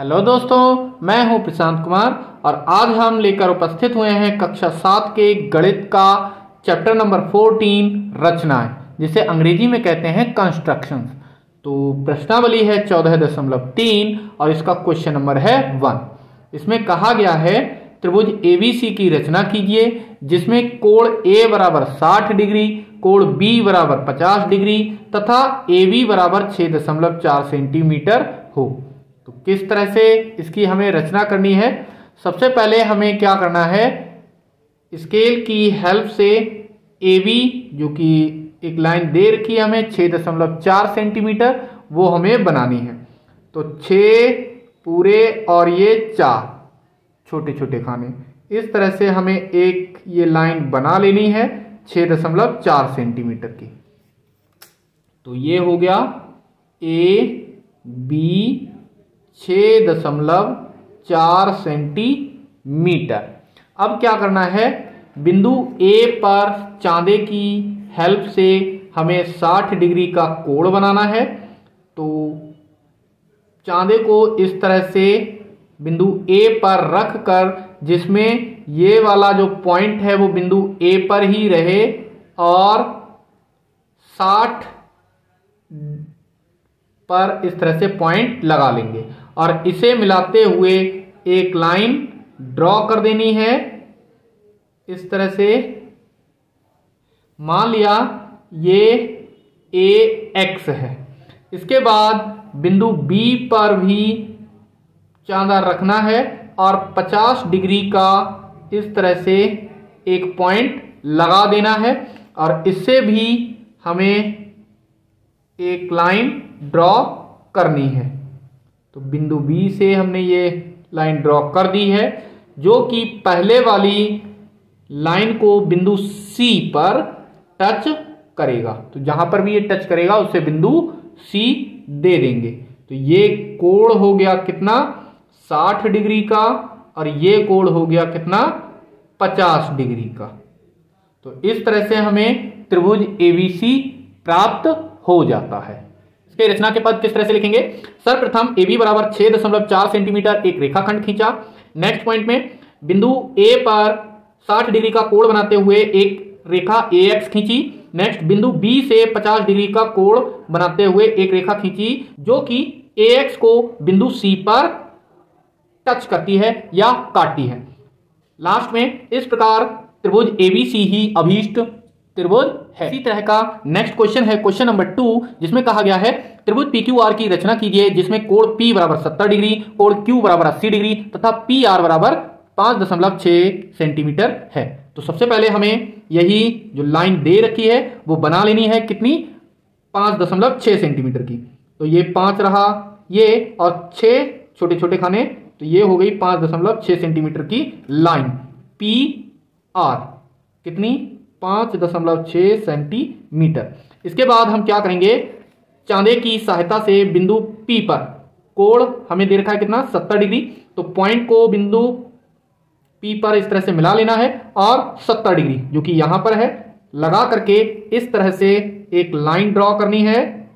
Hello दोस्तों, मैं हूं प्रशांत कुमार और आज हम लेकर उपस्थित हुए हैं कक्षा 7 के गणित का चैप्टर नंबर 14 रचनाएं, जिसे अंग्रेजी में कहते हैं कंस्ट्रक्शंस। तो प्रश्नावली है 14.3 और इसका क्वेश्चन नंबर है 1। इसमें कहा गया है त्रिभुज ABC की रचना कीजिए जिसमें कोण A बराबर 60 डिग्री, कोण B बराबर 50 डिग्री तथा AB बराबर 6.4 सेंटीमीटर हो। तो किस तरह से इसकी हमें रचना करनी है? सबसे पहले हमें क्या करना है, स्केल की हेल्प से AB जो कि एक लाइन दे रखी है हमें 6.4 सेंटीमीटर, वो हमें बनानी है। तो 6 पूरे और ये 4 छोटे छोटे खाने, इस तरह से हमें एक ये लाइन बना लेनी है 6.4 सेंटीमीटर की। तो ये हो गया AB 6.4 सेंटीमीटर। अब क्या करना है, बिंदु A पर चांदे की हेल्प से हमें 60 डिग्री का कोण बनाना है। तो चांदे को इस तरह से बिंदु A पर रख कर, जिसमें ये वाला जो पॉइंट है वो बिंदु A पर ही रहे और 60 पर इस तरह से पॉइंट लगा लेंगे और इसे मिलाते हुए एक लाइन ड्रॉ कर देनी है इस तरह से। मान लिया ये AX है। इसके बाद बिंदु B पर भी चांदा रखना है और 50 डिग्री का इस तरह से एक पॉइंट लगा देना है और इससे भी हमें एक लाइन ड्रॉ करनी है। तो बिंदु B से हमने ये लाइन ड्रॉ कर दी है जो कि पहले वाली लाइन को बिंदु C पर टच करेगा। तो जहां पर भी ये टच करेगा उसे बिंदु C दे देंगे। तो ये कोण हो गया कितना, 60 डिग्री का, और ये कोण हो गया कितना, 50 डिग्री का। तो इस तरह से हमें त्रिभुज ABC प्राप्त हो जाता है। इसके रचना के पद किस तरह से लिखेंगे? सर्वप्रथम AB बराबर 6.4 सेंटीमीटर एक रेखाखंड खींचा। नेक्स्ट पॉइंट में बिंदु A पर 60 डिग्री का कोण बनाते हुए एक रेखा AX खींची। नेक्स्ट बिंदु B से 50 डिग्री का कोण बनाते हुए एक रेखा खींची जो कि AX को बिंदु C पर टच करती है या काटती है। लास्ट में इस प्रकार त्रिभुज ABC ही अभीष्ट त्रिभुज है। इसी तरह का नेक्स्ट क्वेश्चन है क्वेश्चन नंबर 2, जिसमें कहा गया है त्रिभुज PQR की रचना कीजिए जिसमें कोण P बराबर 70 डिग्री, कोण Q बराबर 80 डिग्री तथा PR बराबर 5.6 सेंटीमीटर है। तो सबसे पहले हमें यही जो लाइन दे रखी है वो बना लेनी है, कितनी, 5.6 सेंटीमीटर की। तो ये 5 रहा, ये और 6 छोटे छोटे खाने, तो ये हो गई 5.6 सेंटीमीटर की लाइन PR, कितनी, 5.6 सेंटीमीटर। इसके बाद हम क्या करेंगे, चांदे की सहायता से बिंदु P पर कोण हमें दे रखा है कितना, 70 डिग्री। तो पॉइंट को बिंदु P पर इस तरह से मिला लेना है और 70 डिग्री जो कि यहां पर है लगा करके इस तरह से एक लाइन ड्रॉ करनी है।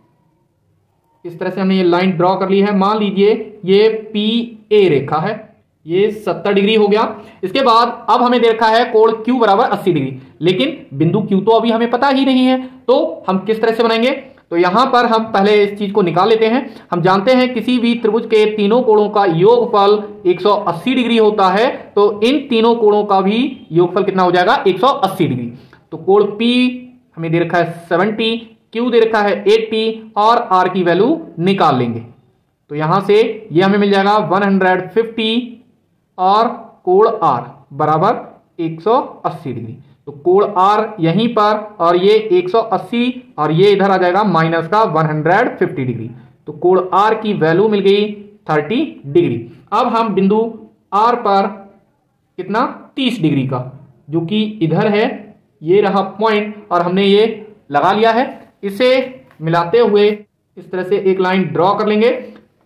इस तरह से हमने ये लाइन ड्रॉ कर ली है। मान लीजिए ये PA रेखा है, ये 70 डिग्री हो गया। इसके बाद अब हमें दे रखा है कोण Q बराबर 80 डिग्री, लेकिन बिंदु Q तो अभी हमें पता ही नहीं है, तो हम किस तरह से बनाएंगे? तो यहां पर हम पहले इस चीज को निकाल लेते हैं। हम जानते हैं किसी भी त्रिभुज के तीनों कोणों का योगफल 180 डिग्री होता है, तो इन तीनों कोणों का भी योगफल कितना हो जाएगा, 180 डिग्री। तो कोण P हमें दे रखा है 70, Q दे रखा है 80 और R की वैल्यू निकाल लेंगे। तो यहां से ये हमें मिल जाएगा 150 और कोण R बराबर 180 डिग्री। तो कोण R यहीं पर और ये 180 और ये इधर आ जाएगा माइनस का 150 डिग्री। तो कोण R की वैल्यू मिल गई 30 डिग्री। अब हम बिंदु R पर कितना, 30 डिग्री का, जो कि इधर है, ये रहा पॉइंट और हमने ये लगा लिया है। इसे मिलाते हुए इस तरह से एक लाइन ड्रॉ कर लेंगे,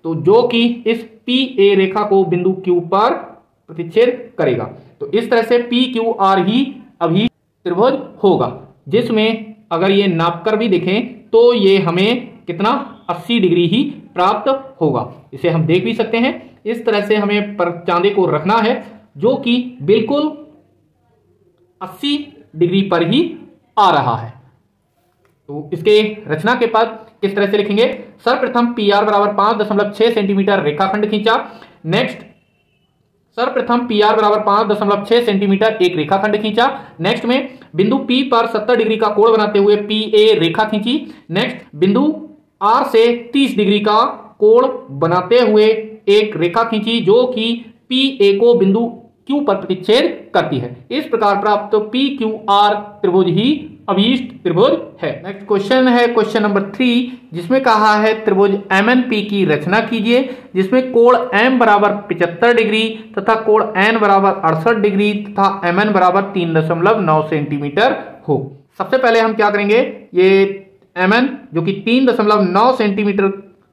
तो जो कि इस PA रेखा को बिंदु Q पर प्रतिच्छेद करेगा। तो इस तरह से PQR ही अभी त्रिभुज होगा, जिसमें अगर ये नाप कर भी देखें तो ये हमें कितना, 80 डिग्री ही प्राप्त होगा। इसे हम देख भी सकते हैं। इस तरह से हमें चांदे को रखना है, जो कि बिल्कुल 80 डिग्री पर ही आ रहा है। तो इसके रचना के पद किस तरह से लिखेंगे? सर्वप्रथम PR बराबर 5.6 सेंटीमीटर रेखाखंड खींचा। नेक्स्ट, सर्वप्रथम PR बराबर 5.6 सेंटीमीटर एक रेखाखंड खींचा। नेक्स्ट में बिंदु P पर 70 डिग्री का कोण बनाते हुए PA रेखा खींची। नेक्स्ट, बिंदु R से 30 डिग्री का कोण बनाते हुए एक रेखा खींची, जो कि PA को बिंदु Q पर प्रतिच्छेद करती है। इस प्रकार प्राप्त PQR त्रिभुज ही अभीष्ट त्रिभुज है। नेक्स्ट क्वेश्चन है क्वेश्चन नंबर 3, जिसमें कहा है त्रिभुज MNP की रचना कीजिए, जिसमें कोण M बराबर 75 डिग्री तथा कोण N बराबर 68 डिग्री तथा MN बराबर 3.9 सेंटीमीटर हो। सबसे पहले हम क्या करेंगे, ये MN जो कि 3.9 सेंटीमीटर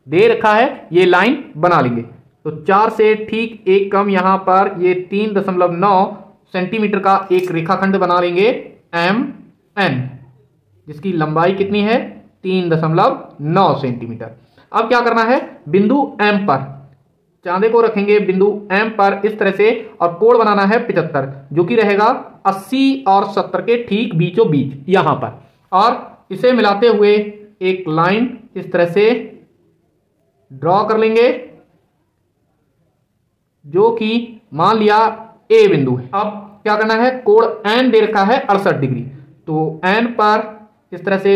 दे रखा है, ये लाइन बना लेंगे। तो 4 से ठीक एक कम यहां पर ये 3.9 सेंटीमीटर का एक रेखाखंड बना लेंगे MN, जिसकी लंबाई कितनी है? 3.9 सेंटीमीटर। अब क्या करना है, बिंदु M पर चांदे को रखेंगे बिंदु M पर इस तरह से, और कोण बनाना है 75, जो कि रहेगा 80 और 70 के ठीक बीचों बीच यहां पर, और इसे मिलाते हुए एक लाइन इस तरह से ड्रॉ कर लेंगे, जो कि मान लिया A बिंदु है। अब क्या करना है, कोण N दे रखा है 68 डिग्री, तो N पर इस तरह से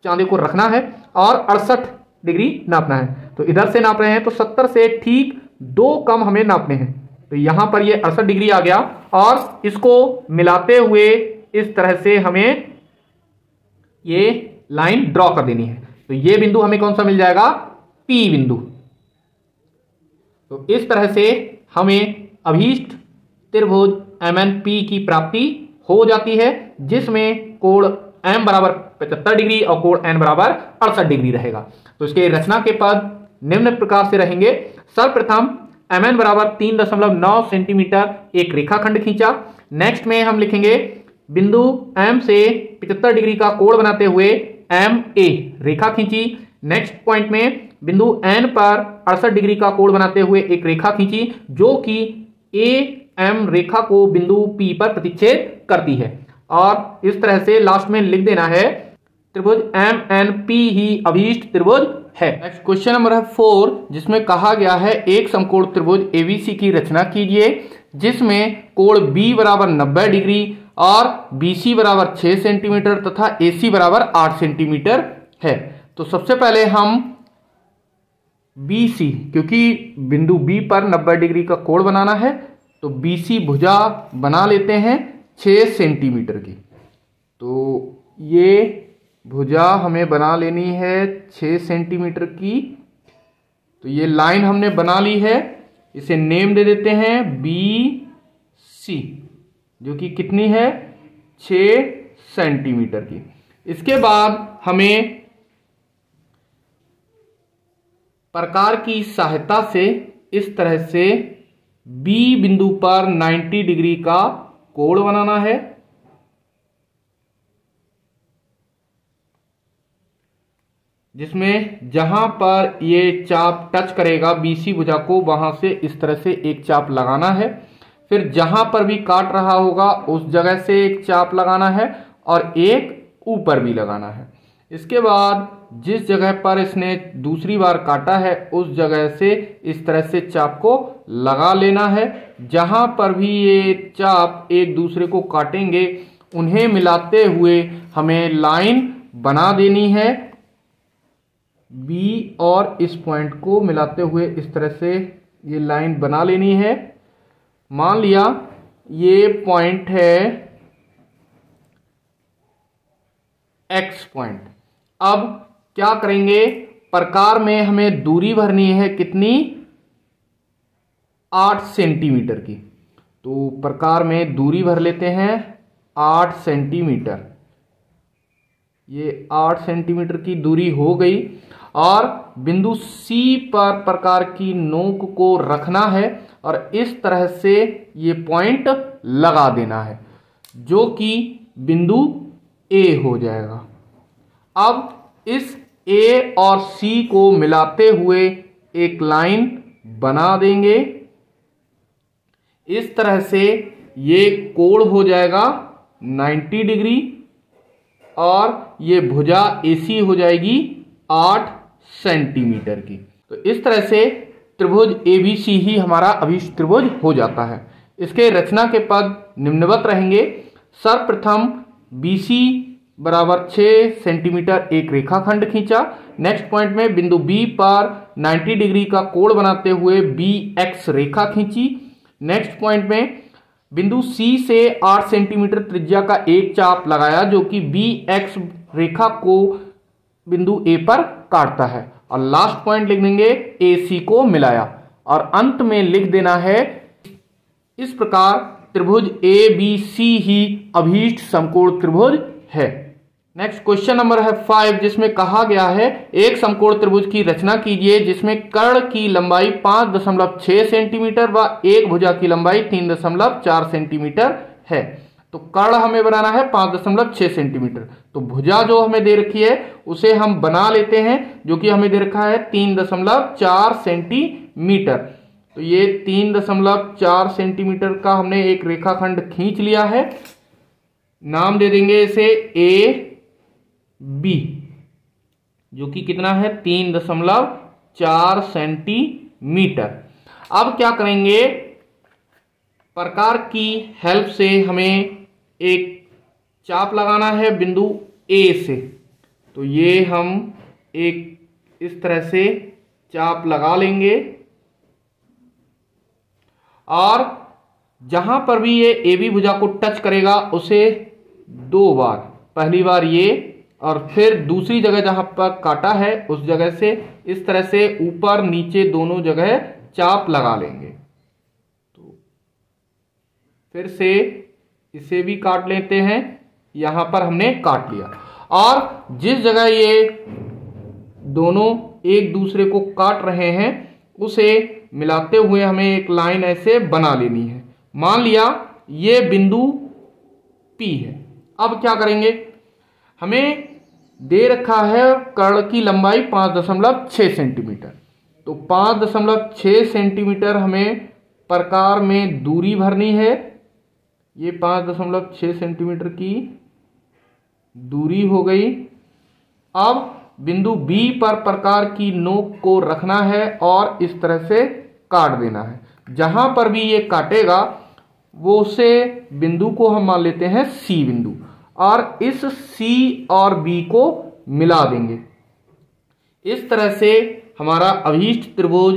चांदी को रखना है और 68 डिग्री नापना है। तो इधर से नाप रहे हैं तो 70 से ठीक 2 कम हमें नापने हैं। तो यहां पर ये 68 डिग्री आ गया, और इसको मिलाते हुए इस तरह से हमें ये लाइन ड्रॉ कर देनी है। तो ये बिंदु हमें कौन सा मिल जाएगा? P बिंदु। तो इस तरह से हमें अभीष्ट त्रिभुज MNP की प्राप्ति हो जाती है, जिसमें कोण M बराबर 75 डिग्री और कोण N बराबर 68 डिग्री रहेगा। तो इसके रचना के पद निम्न प्रकार से रहेंगे। सर्वप्रथम MN बराबर 3.9 सेंटीमीटर एक रेखाखंड खींचा। नेक्स्ट में हम लिखेंगे बिंदु M से 75 डिग्री का कोण बनाते हुए MA रेखा खींची। नेक्स्ट पॉइंट में बिंदु N पर 68 डिग्री का कोण बनाते हुए एक रेखा खींची, जो कि AM रेखा को बिंदु P पर प्रतिच्छेद करती है। और इस तरह से लास्ट में लिख देना है त्रिभुज MNP ही अभीष्ट त्रिभुज है। नेक्स्ट क्वेश्चन नंबर 4, जिसमें कहा गया है एक समकोण त्रिभुज ABC की रचना कीजिए, जिसमें कोण B बराबर 90 डिग्री और BC बराबर 6 सेंटीमीटर तथा AC बराबर 8 सेंटीमीटर है। तो सबसे पहले हम BC, क्योंकि बिंदु B पर 90 डिग्री का कोण बनाना है, तो BC भुजा बना लेते हैं 6 सेंटीमीटर की। तो ये भुजा हमें बना लेनी है 6 सेंटीमीटर की। तो ये लाइन हमने बना ली है, इसे नेम दे देते हैं BC, जो कि कितनी है? 6 सेंटीमीटर की। इसके बाद हमें प्रकार की सहायता से इस तरह से B बिंदु पर 90 डिग्री का कोण बनाना है, जिसमें जहां पर ये चाप टच करेगा BC भुजा को, वहां से इस तरह से एक चाप लगाना है। फिर जहां पर भी काट रहा होगा उस जगह से एक चाप लगाना है, और एक ऊपर भी लगाना है। इसके बाद जिस जगह पर इसने दूसरी बार काटा है उस जगह से इस तरह से चाप को लगा लेना है। जहां पर भी ये चाप एक दूसरे को काटेंगे उन्हें मिलाते हुए हमें लाइन बना देनी है B, और इस पॉइंट को मिलाते हुए इस तरह से ये लाइन बना लेनी है। मान लिया ये पॉइंट है X पॉइंट। अब क्या करेंगे, प्रकार में हमें दूरी भरनी है कितनी? 8 सेंटीमीटर की। तो प्रकार में दूरी भर लेते हैं 8 सेंटीमीटर। ये 8 सेंटीमीटर की दूरी हो गई, और बिंदु C पर प्रकार की नोक को रखना है और इस तरह से ये पॉइंट लगा देना है, जो कि बिंदु A हो जाएगा। अब इस A और C को मिलाते हुए एक लाइन बना देंगे। इस तरह से ये कोण हो जाएगा 90 डिग्री और ये भुजा AC हो जाएगी 8 सेंटीमीटर की। तो इस तरह से त्रिभुज ABC ही हमारा अभीष्ट त्रिभुज हो जाता है। इसके रचना के पद निम्नवत रहेंगे। सर्वप्रथम BC बराबर 6 सेंटीमीटर एक रेखाखंड खींचा। नेक्स्ट पॉइंट में बिंदु B पर 90 डिग्री का कोण बनाते हुए BX रेखा खींची। नेक्स्ट पॉइंट में बिंदु C से 8 सेंटीमीटर त्रिज्या का एक चाप लगाया जो कि BX रेखा को बिंदु A पर काटता है। और लास्ट पॉइंट लिख देंगे AC को मिलाया। और अंत में लिख देना है इस प्रकार त्रिभुज ABC ही अभीष्ट समकोण त्रिभुज है। नेक्स्ट क्वेश्चन नंबर है 5, जिसमें कहा गया है एक समकोण त्रिभुज की रचना कीजिए जिसमें कर्ण की लंबाई 5.6 सेंटीमीटर व एक भुजा की लंबाई 3.4 सेंटीमीटर है। तो कर्ण हमें बनाना है 5.6 सेंटीमीटर। तो भुजा जो हमें दे रखी है उसे हम बना लेते हैं, जो कि हमें दे रखा है 3.4 सेंटीमीटर। तो ये 3.4 सेंटीमीटर का हमने एक रेखाखंड खींच लिया है। नाम दे देंगे इसे AB, जो कि कितना है 3.4 सेंटीमीटर। अब क्या करेंगे, प्रकार की हेल्प से हमें एक चाप लगाना है बिंदु A से। तो ये हम एक इस तरह से चाप लगा लेंगे और जहां पर भी ये AB भुजा को टच करेगा उसे 2 बार, पहली बार ये और फिर दूसरी जगह जहां पर काटा है उस जगह से इस तरह से ऊपर नीचे दोनों जगह चाप लगा लेंगे। तो फिर से इसे भी काट लेते हैं, यहां पर हमने काट लिया। और जिस जगह ये दोनों एक दूसरे को काट रहे हैं उसे मिलाते हुए हमें एक लाइन ऐसे बना लेनी है। मान लिया ये बिंदु P है। अब क्या करेंगे, हमें दे रखा है कर्ण की लंबाई 5.6 सेंटीमीटर। तो 5.6 सेंटीमीटर हमें प्रकार में दूरी भरनी है। ये 5.6 सेंटीमीटर की दूरी हो गई। अब बिंदु B पर प्रकार की नोक को रखना है और इस तरह से काट देना है। जहां पर भी ये काटेगा वो से बिंदु को हम मान लेते हैं C बिंदु और इस C और B को मिला देंगे। इस तरह से हमारा अभीष्ट त्रिभुज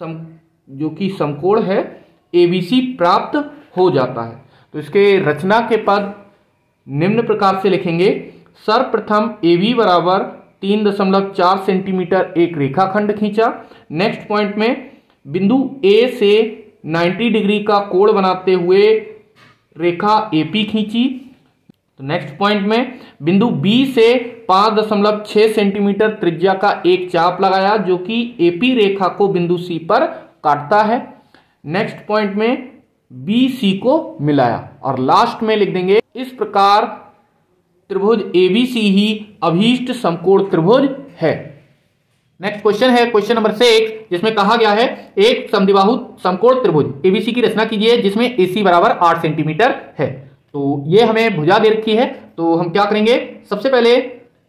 जो कि समकोण है ABC प्राप्त हो जाता है। तो इसके रचना के पद निम्न प्रकार से लिखेंगे। सर्वप्रथम AB बराबर 3.4 सेंटीमीटर एक रेखाखंड खींचा। नेक्स्ट पॉइंट में बिंदु A से 90 डिग्री का कोण बनाते हुए रेखा AP खींची। तो नेक्स्ट पॉइंट में बिंदु B से 5.6 सेंटीमीटर त्रिज्या का एक चाप लगाया जो कि AP रेखा को बिंदु C पर काटता है। नेक्स्ट पॉइंट में BC को मिलाया और लास्ट में लिख देंगे इस प्रकार त्रिभुज ABC ही अभीष्ट समकोण त्रिभुज है। नेक्स्ट क्वेश्चन है क्वेश्चन नंबर 6, जिसमें कहा गया है एक समद्विबाहु समकोण त्रिभुज ABC की रचना कीजिए जिसमें AC बराबर 8 सेंटीमीटर है। तो ये हमें भुजा दे रखी है। तो हम क्या करेंगे, सबसे पहले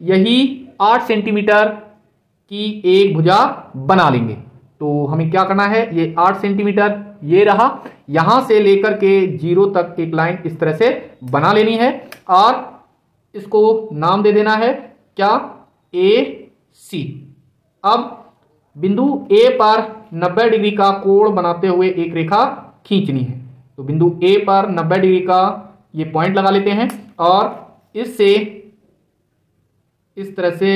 यही 8 सेंटीमीटर की एक भुजा बना लेंगे। तो हमें क्या करना है, ये 8 सेंटीमीटर ये रहा, यहां से लेकर के 0 तक एक लाइन इस तरह से बना लेनी है और इसको नाम दे देना है क्या, AC। अब बिंदु A पर 90 डिग्री का कोण बनाते हुए एक रेखा खींचनी है। तो बिंदु A पर 90 डिग्री का ये पॉइंट लगा लेते हैं और इससे इस तरह से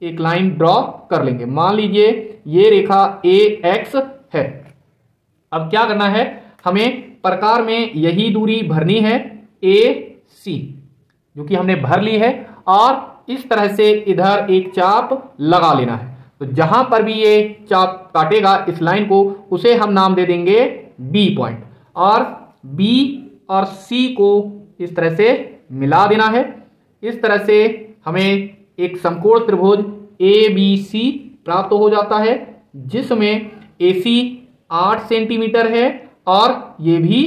एक लाइन ड्रॉ कर लेंगे। मान लीजिए ये रेखा AX है। अब क्या करना है, हमें प्रकार में यही दूरी भरनी है AC, जो कि हमने भर ली है और इस तरह से इधर एक चाप लगा लेना है। तो जहां पर भी ये चाप काटेगा इस लाइन को उसे हम नाम दे देंगे B पॉइंट और B और C को इस तरह से मिला देना है। इस तरह से हमें एक समकोण त्रिभुज ABC प्राप्त हो जाता है जिसमें AC 8 सेंटीमीटर है और ये भी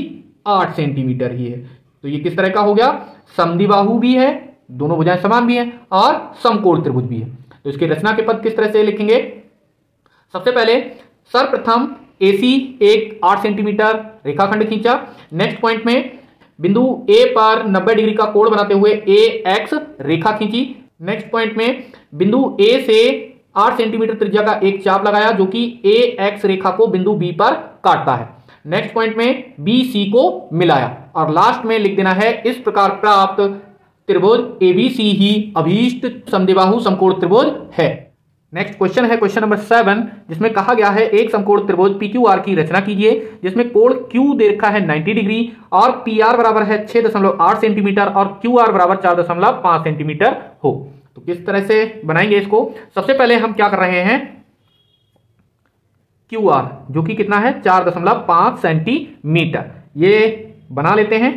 8 सेंटीमीटर ही है। तो ये किस तरह का हो गया, समद्विबाहु भी है, दोनों भुजाएं समान भी हैं और समकोण त्रिभुज भी है। तो इसके रचना के पद किस तरह से लिखेंगे, सबसे पहले सर्वप्रथम AC एक 8 सेंटीमीटर रेखाखंड खींचा। नेक्स्ट पॉइंट में बिंदु A पर 90 डिग्री का कोण बनाते हुए AX रेखा खींची। नेक्स्ट पॉइंट में बिंदु A से 8 सेंटीमीटर त्रिज्या का एक चाप लगाया जो कि AX रेखा को बिंदु B पर काटता है। नेक्स्ट पॉइंट में BC को मिलाया और लास्ट में लिख देना है इस प्रकार प्राप्त त्रिभुज ABC ही अभीष्ट समद्विबाहु समकोण त्रिभुज है। नेक्स्ट क्वेश्चन है क्वेश्चन नंबर 7, जिसमें कहा गया है एक समकोण त्रिभुज PQR की रचना कीजिए जिसमें कोण Q दे रखा है 90 डिग्री और PR बराबर है 6.8 सेंटीमीटर और QR बराबर 4.5 सेंटीमीटर हो। तो किस तरह से बनाएंगे इसको, सबसे पहले हम क्या कर रहे हैं, QR जो कि कितना है 4.5 सेंटीमीटर, ये बना लेते हैं।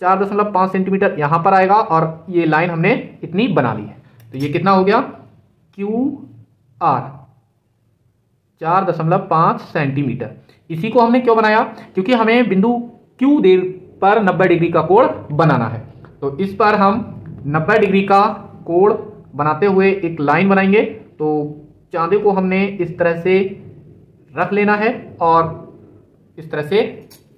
4.5 सेंटीमीटर यहां पर आएगा और ये लाइन हमने इतनी बना ली है। तो ये कितना हो गया QR 4.5 सेंटीमीटर। इसी को हमने क्यों बनाया, क्योंकि हमें बिंदु Q दे पर 90 डिग्री का कोण बनाना है। तो इस पर हम 90 डिग्री का कोण बनाते हुए एक लाइन बनाएंगे। तो चांदे को हमने इस तरह से रख लेना है और इस तरह से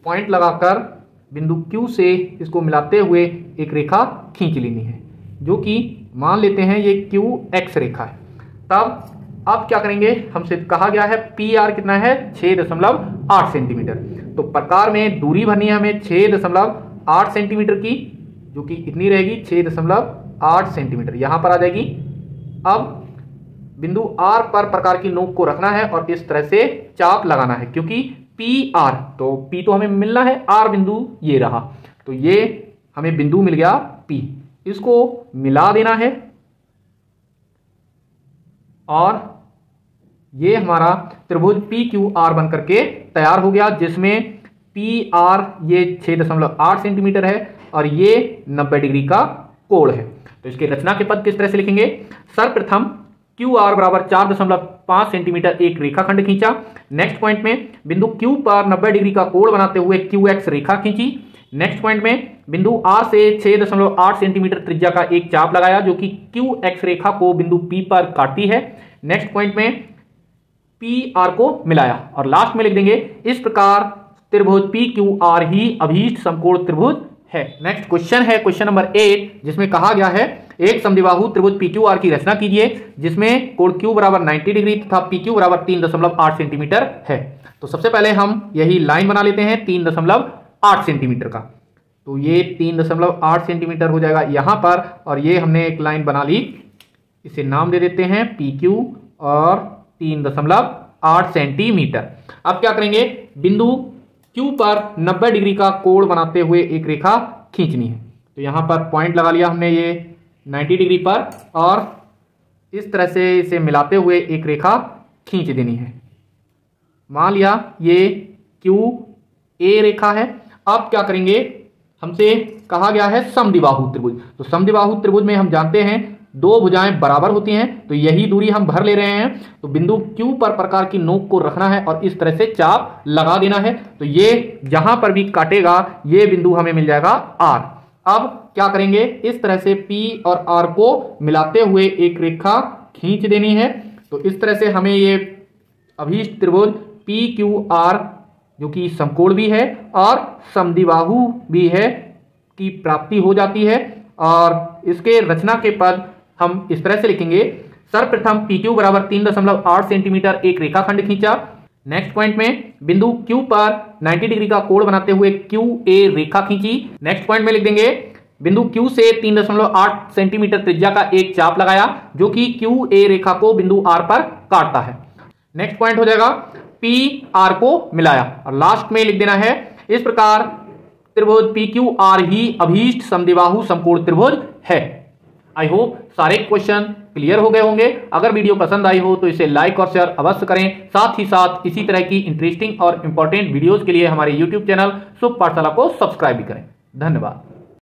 पॉइंट लगाकर बिंदु Q से इसको मिलाते हुए एक रेखा खींच लेनी है जो कि मान लेते हैं ये QX रेखा है। तब अब क्या करेंगे, हमसे कहा गया है PR कितना है 6.8 सेंटीमीटर। तो प्रकार में दूरी भरनी है हमें 6.8 सेंटीमीटर की, जो कि कितनी रहेगी 6.8 सेंटीमीटर यहां पर आ जाएगी। अब बिंदु R पर प्रकार की नोक को रखना है और इस तरह से चाप लगाना है, क्योंकि PR तो P तो हमें मिलना है, R बिंदु ये रहा, तो ये हमें बिंदु मिल गया P, इसको मिला देना है और ये हमारा त्रिभुज PQR बनकर के तैयार हो गया, जिसमें PR ये 6.8 सेंटीमीटर है और ये 90 डिग्री का कोण है। तो इसके रचना के पद किस तरह से लिखेंगे, सर्वप्रथम QR बराबर 4.5 सेंटीमीटर एक रेखाखंड खींचा। नेक्स्ट पॉइंट में बिंदु Q पर 90 डिग्री का कोण बनाते हुए QX रेखा खींची। नेक्स्ट पॉइंट में बिंदु R से 6.8 सेंटीमीटर त्रिज्या का एक चाप लगाया जो कि QX रेखा को बिंदु P पर काटती है। नेक्स्ट पॉइंट में PR को मिलाया और लास्ट में लिख देंगे इस प्रकार त्रिभुज PQR ही अभीष्ट समकोण त्रिभुज है। नेक्स्ट क्वेश्चन है क्वेश्चन नंबर 8, जिसमें कहा गया है एक समद्विबाहु त्रिभुज PQR की रचना कीजिए जिसमें कोण Q बराबर 90 डिग्री तथा PQ बराबर 3.8 सेंटीमीटर है। तो सबसे पहले हम यही लाइन बना लेते हैं 3.8 सेंटीमीटर का। तो ये 3.8 सेंटीमीटर हो जाएगा यहां पर, और ये हमने एक लाइन बना ली, इसे नाम दे देते हैं PQ और 3.8 सेंटीमीटर। अब क्या करेंगे, बिंदु Q पर 90 डिग्री का कोण बनाते हुए एक रेखा खींचनी है। तो यहां पर पॉइंट लगा लिया हमने ये 90 डिग्री पर और इस तरह से इसे मिलाते हुए एक रेखा खींच देनी है। मान लिया ये QA रेखा है। अब क्या करेंगे, हमसे कहा गया है समद्विबाहु त्रिभुज। तो समद्विबाहु त्रिभुज में हम जानते हैं दो भुजाएं बराबर होती हैं, तो यही दूरी हम भर ले रहे हैं। तो बिंदु Q पर प्रकार की नोक को रखना है और इस तरह से चाप लगा देना है। तो ये जहां पर भी काटेगा ये बिंदु हमें मिल जाएगा R। अब क्या करेंगे, इस तरह से P और R को मिलाते हुए एक रेखा खींच देनी है। तो इस तरह से हमें ये अभीष्ट त्रिभुज PQR जो कि समकोण भी है और समद्विबाहु भी है की प्राप्ति हो जाती है। और इसके रचना के पद हम इस तरह से लिखेंगे, सर्वप्रथम PQ बराबर 3.8 सेंटीमीटर एक रेखाखंड खींचा। नेक्स्ट पॉइंट में बिंदु Q पर 90 डिग्री का कोण बनाते हुए QA रेखा खींची। नेक्स्ट पॉइंट में लिख देंगे बिंदु Q से 3.8 सेंटीमीटर त्रिज्या का एक चाप लगाया जो कि QA रेखा को बिंदु R पर काटता है। नेक्स्ट पॉइंट हो जाएगा PR को मिलाया और लास्ट में लिख देना है इस प्रकार त्रिभुज PQR ही अभीष्ट समद्विबाहु समकोण त्रिभुज है। आई होप सारे क्वेश्चन क्लियर हो गए होंगे। अगर वीडियो पसंद आई हो तो इसे लाइक और शेयर अवश्य करें। साथ ही साथ इसी तरह की इंटरेस्टिंग और इंपॉर्टेंट वीडियोस के लिए हमारे YouTube चैनल शुभ पाठशाला को सब्सक्राइब भी करें। धन्यवाद।